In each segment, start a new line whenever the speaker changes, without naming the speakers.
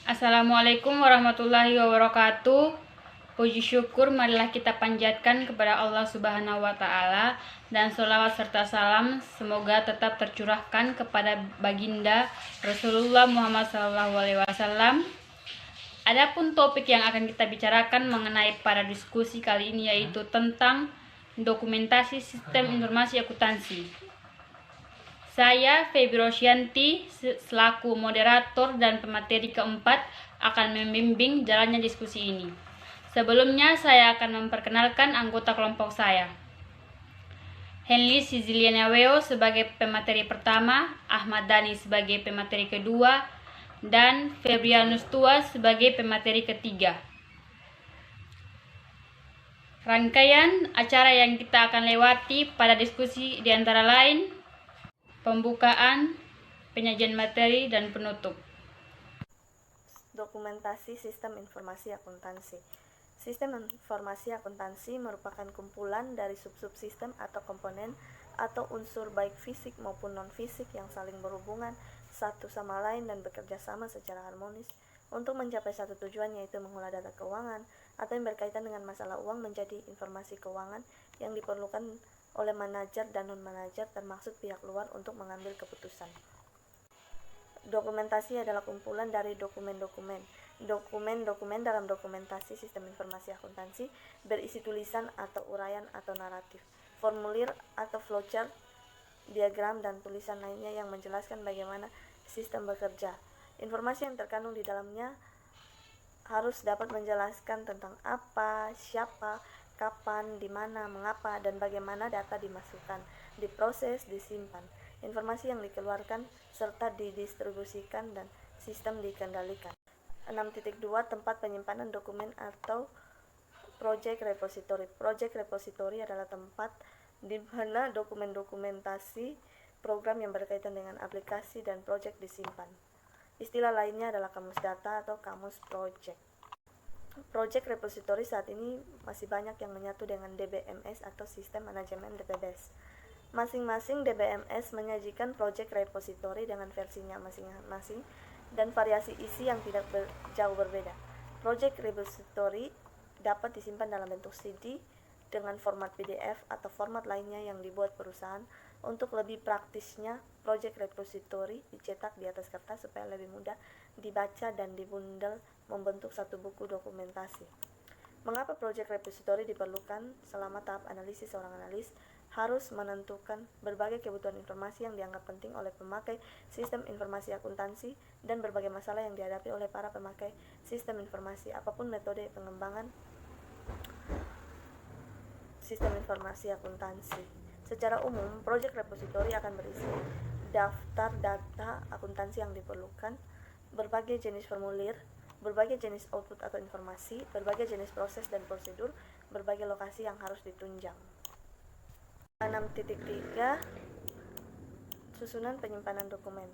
Assalamualaikum warahmatullahi wabarakatuh. Puji syukur marilah kita panjatkan kepada Allah Subhanahu wa Ta'ala, dan sholawat serta salam semoga tetap tercurahkan kepada baginda Rasulullah Muhammad SAW. Adapun topik yang akan kita bicarakan mengenai pada diskusi kali ini yaitu tentang dokumentasi sistem informasi akuntansi. Saya Feby Rosyanti selaku moderator dan pemateri keempat akan membimbing jalannya diskusi ini. Sebelumnya saya akan memperkenalkan anggota kelompok saya. Henly Siziliana Weo sebagai pemateri pertama, Ahmad Dhani sebagai pemateri kedua, dan Febrianus Tua sebagai pemateri ketiga. Rangkaian acara yang kita akan lewati pada diskusi di antara lain pembukaan, penyajian materi, dan penutup.
Dokumentasi Sistem Informasi Akuntansi. Sistem informasi akuntansi merupakan kumpulan dari sub-sub sistem atau komponen atau unsur baik fisik maupun non-fisik yang saling berhubungan satu sama lain dan bekerja sama secara harmonis untuk mencapai satu tujuan, yaitu mengolah data keuangan atau yang berkaitan dengan masalah uang menjadi informasi keuangan yang diperlukan oleh manajer dan non-manajer termasuk pihak luar untuk mengambil keputusan. Dokumentasi adalah kumpulan dari dokumen-dokumen. Dokumen-dokumen dalam dokumentasi sistem informasi akuntansi berisi tulisan atau uraian atau naratif, formulir atau flowchart, diagram, dan tulisan lainnya yang menjelaskan bagaimana sistem bekerja. Informasi yang terkandung di dalamnya harus dapat menjelaskan tentang apa, siapa, kapan, di mana, mengapa, dan bagaimana data dimasukkan, diproses, disimpan, informasi yang dikeluarkan, serta didistribusikan, dan sistem dikendalikan. 6.2 Tempat penyimpanan dokumen atau Project Repository. Project Repository adalah tempat di mana dokumen-dokumentasi program yang berkaitan dengan aplikasi dan project disimpan. Istilah lainnya adalah kamus data atau kamus project. Project Repository saat ini masih banyak yang menyatu dengan DBMS atau Sistem Manajemen Database. Masing-masing DBMS menyajikan Project Repository dengan versinya masing-masing dan variasi isi yang tidak jauh berbeda. Project Repository dapat disimpan dalam bentuk CD dengan format PDF atau format lainnya yang dibuat perusahaan. Untuk lebih praktisnya, Project Repository dicetak di atas kertas supaya lebih mudah dibaca dan dibundel membentuk satu buku dokumentasi. Mengapa Project Repository diperlukan? Selama tahap analisis, seorang analis harus menentukan berbagai kebutuhan informasi yang dianggap penting oleh pemakai sistem informasi akuntansi dan berbagai masalah yang dihadapi oleh para pemakai sistem informasi. Apapun metode pengembangan sistem informasi akuntansi. Secara umum, Project Repository akan berisi daftar data akuntansi yang diperlukan, berbagai jenis formulir, berbagai jenis output atau informasi, berbagai jenis proses dan prosedur, berbagai lokasi yang harus ditunjang. 6.3 Susunan penyimpanan dokumen.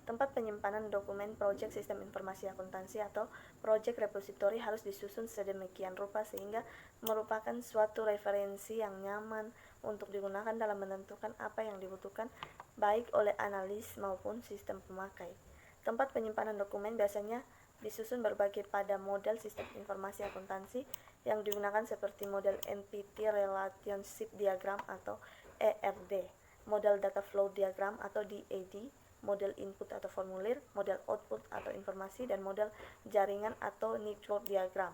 Tempat penyimpanan dokumen Project Sistem Informasi Akuntansi atau Project Repository harus disusun sedemikian rupa sehingga merupakan suatu referensi yang nyaman untuk digunakan dalam menentukan apa yang dibutuhkan baik oleh analis maupun sistem pemakai. Tempat penyimpanan dokumen biasanya disusun berbagai pada model sistem informasi akuntansi yang digunakan seperti model Entity Relationship Diagram atau ERD, model Data Flow Diagram atau DAD, model input atau formulir, model output atau informasi, dan model jaringan atau network diagram.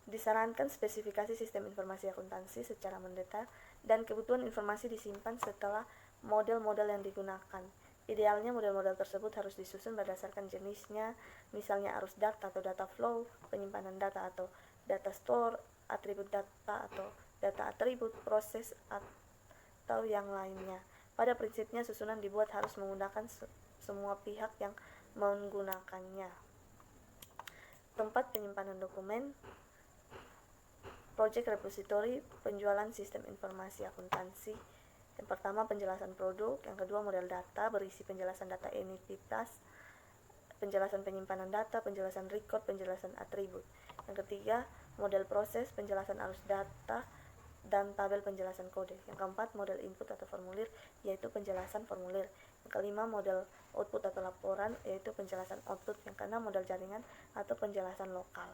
Disarankan spesifikasi sistem informasi akuntansi secara mendetail dan kebutuhan informasi disimpan setelah model-model yang digunakan. Idealnya model-model tersebut harus disusun berdasarkan jenisnya, misalnya arus data atau data flow, penyimpanan data atau data store, atribut data atau data atribut, proses atau yang lainnya. Pada prinsipnya, susunan dibuat harus menggunakan semua pihak yang menggunakannya. Tempat penyimpanan dokumen Project Repository, penjualan sistem informasi akuntansi. Yang pertama, penjelasan produk. Yang kedua, model data berisi penjelasan data entitas, penjelasan penyimpanan data, penjelasan record, penjelasan atribut. Yang ketiga, model proses, penjelasan arus data, dan tabel penjelasan kode. Yang keempat, model input atau formulir, yaitu penjelasan formulir. Yang kelima, model output atau laporan, yaitu penjelasan output. Yang keenam, model jaringan atau penjelasan lokal.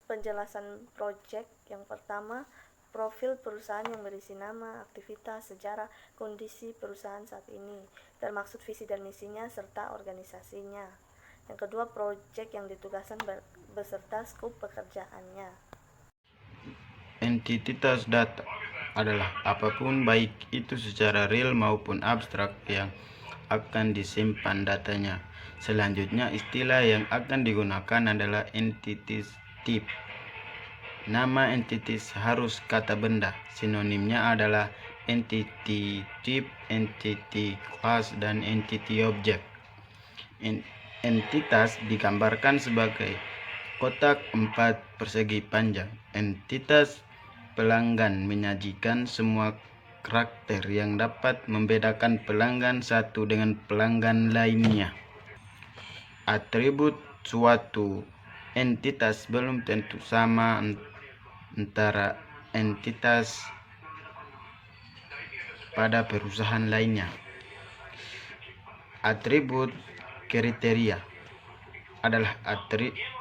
Penjelasan project yang pertama, profil perusahaan yang berisi nama, aktivitas, sejarah, kondisi perusahaan saat ini, termaksud visi dan misinya serta organisasinya. Yang kedua, project yang ditugaskan beserta skop pekerjaannya.
Entitas data adalah apapun, baik itu secara real maupun abstrak, yang akan disimpan datanya. Selanjutnya, istilah yang akan digunakan adalah entities type. Nama entities harus kata benda. Sinonimnya adalah entity type, entity class, dan entity object. Entitas digambarkan sebagai kotak 4 persegi panjang. Entitas pelanggan menyajikan semua karakter yang dapat membedakan pelanggan satu dengan pelanggan lainnya. Atribut suatu entitas belum tentu sama antara entitas pada perusahaan lainnya. Atribut kriteria adalah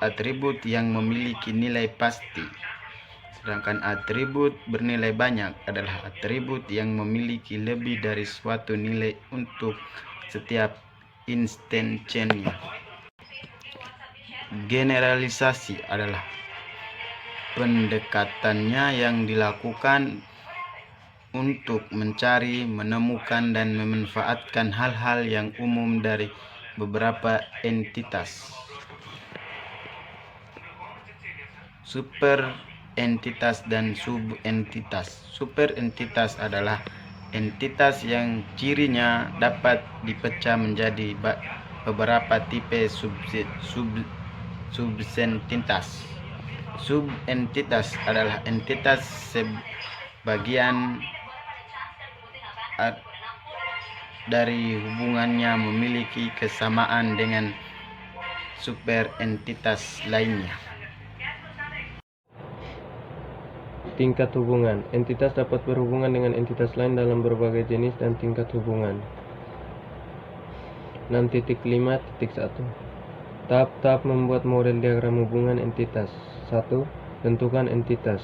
atribut yang memiliki nilai pasti, sedangkan atribut bernilai banyak adalah atribut yang memiliki lebih dari suatu nilai untuk setiap instansinya. Generalisasi adalah pendekatannya yang dilakukan untuk mencari, menemukan, dan memanfaatkan hal-hal yang umum dari beberapa entitas. Superentitas dan subentitas. Superentitas adalah entitas yang cirinya dapat dipecah menjadi beberapa tipe subentitas. Subentitas adalah entitas sebagian dari hubungannya memiliki kesamaan dengan superentitas lainnya.
Tingkat hubungan. Entitas dapat berhubungan dengan entitas lain dalam berbagai jenis dan tingkat hubungan. 6.5.1 Tahap-tahap membuat model diagram hubungan entitas. 1. Tentukan entitas.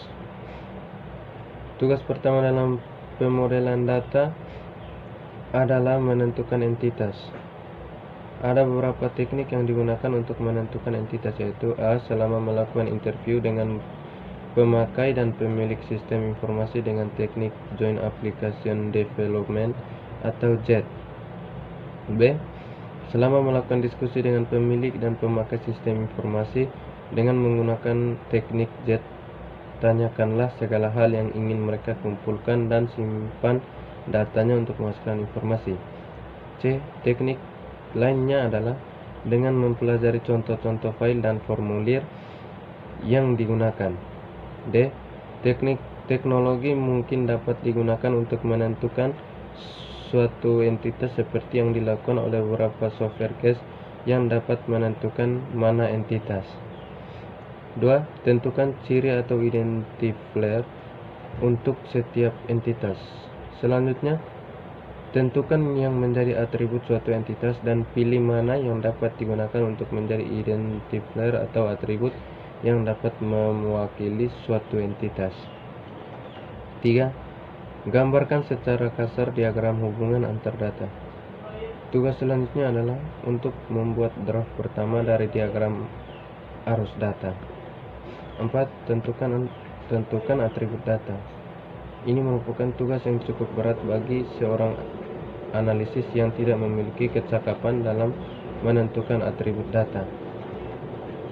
Tugas pertama dalam pemodelan data adalah menentukan entitas. Ada beberapa teknik yang digunakan untuk menentukan entitas, yaitu A. Selama melakukan interview dengan pemakai dan pemilik sistem informasi dengan teknik Joint Application Development atau JAD. B. Selama melakukan diskusi dengan pemilik dan pemakai sistem informasi dengan menggunakan teknik JAD, tanyakanlah segala hal yang ingin mereka kumpulkan dan simpan datanya untuk menghasilkan informasi. C. Teknik lainnya adalah dengan mempelajari contoh-contoh file dan formulir yang digunakan. D. Teknologi mungkin dapat digunakan untuk menentukan suatu entitas seperti yang dilakukan oleh beberapa software case yang dapat menentukan mana entitas. 2. Tentukan ciri atau identifier untuk setiap entitas. Selanjutnya, tentukan yang menjadi atribut suatu entitas dan pilih mana yang dapat digunakan untuk menjadi identifier atau atribut yang dapat mewakili suatu entitas. 3. Gambarkan secara kasar diagram hubungan antar data. Tugas selanjutnya adalah untuk membuat draft pertama dari diagram arus data. 4. Tentukan atribut data. Ini merupakan tugas yang cukup berat bagi seorang analisis yang tidak memiliki kecakapan dalam menentukan atribut data.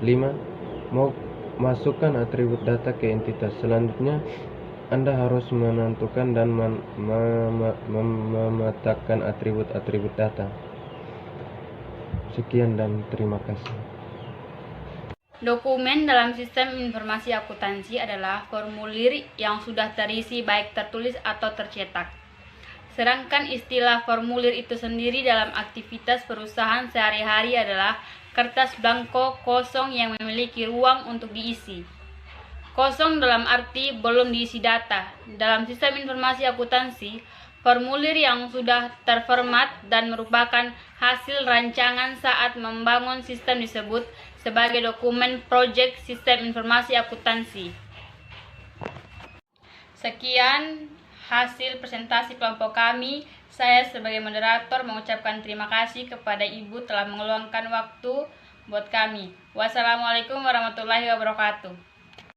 5. Masukkan atribut data ke entitas. Selanjutnya, Anda harus menentukan dan memetakan atribut-atribut data. Sekian dan terima kasih.
Dokumen dalam sistem informasi akuntansi adalah formulir yang sudah terisi baik tertulis atau tercetak. Sedangkan istilah formulir itu sendiri dalam aktivitas perusahaan sehari-hari adalah kertas blanko kosong yang memiliki ruang untuk diisi. Kosong dalam arti belum diisi data. Dalam sistem informasi akuntansi, Formulir yang sudah terformat dan merupakan hasil rancangan saat membangun sistem disebut sebagai dokumen proyek sistem informasi akuntansi. Sekian hasil presentasi kelompok kami. Saya sebagai moderator mengucapkan terima kasih kepada Ibu telah meluangkan waktu buat kami. Wassalamualaikum warahmatullahi wabarakatuh.